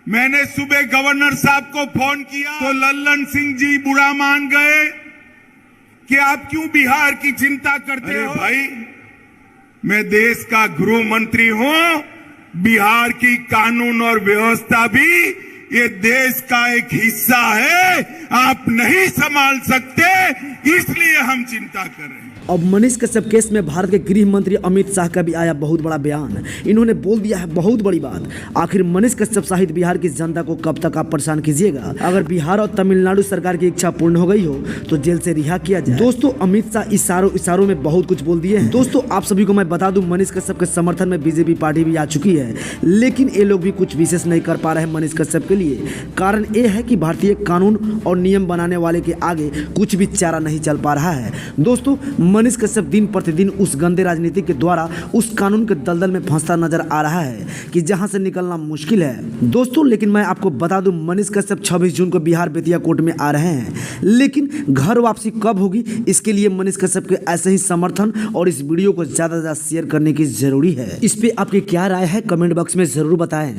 मैंने सुबह गवर्नर साहब को फोन किया तो लल्लन सिंह जी बुरा मान गए कि आप क्यों बिहार की चिंता करते हो। भाई, मैं देश का गृह मंत्री हूं, बिहार की कानून और व्यवस्था भी ये देश का एक हिस्सा है, आप नहीं संभाल सकते, इसलिए हम चिंता कर रहे हैं। अब मनीष कश्यप केस में भारत के गृह मंत्री अमित शाह का भी आया बहुत बड़ा बयान। इन्होंने बोल दिया है बहुत बड़ी बात। आखिर मनीष कश्यप सहित बिहार की जनता को कब तक आप परेशान कीजिएगा। अगर बिहार और तमिलनाडु सरकार की इच्छा पूर्ण हो गई हो तो जेल से रिहा किया जाए। दोस्तों, अमित शाह इशारों में बहुत कुछ बोल दिए हैं। दोस्तों, आप सभी को मैं बता दूं, मनीष कश्यप के समर्थन में बीजेपी पार्टी भी आ चुकी है, लेकिन ये लोग भी कुछ विशेष नहीं कर पा रहे हैं मनीष कश्यप के लिए। कारण ये है कि भारतीय कानून और नियम बनाने वाले के आगे कुछ भी चारा नहीं चल पा रहा है। दोस्तों, मनीष कश्यप दिन प्रतिदिन उस गंदे राजनीति के द्वारा उस कानून के दलदल में फंसता नजर आ रहा है कि जहां से निकलना मुश्किल है। दोस्तों, लेकिन मैं आपको बता दूं, मनीष कश्यप 26 जून को बिहार बेतिया कोर्ट में आ रहे हैं, लेकिन घर वापसी कब होगी इसके लिए मनीष कश्यप के ऐसे ही समर्थन और इस वीडियो को ज्यादा से ज्यादा शेयर करने की जरूरी है। इस पे आपकी क्या राय है कमेंट बॉक्स में जरूर बताएं।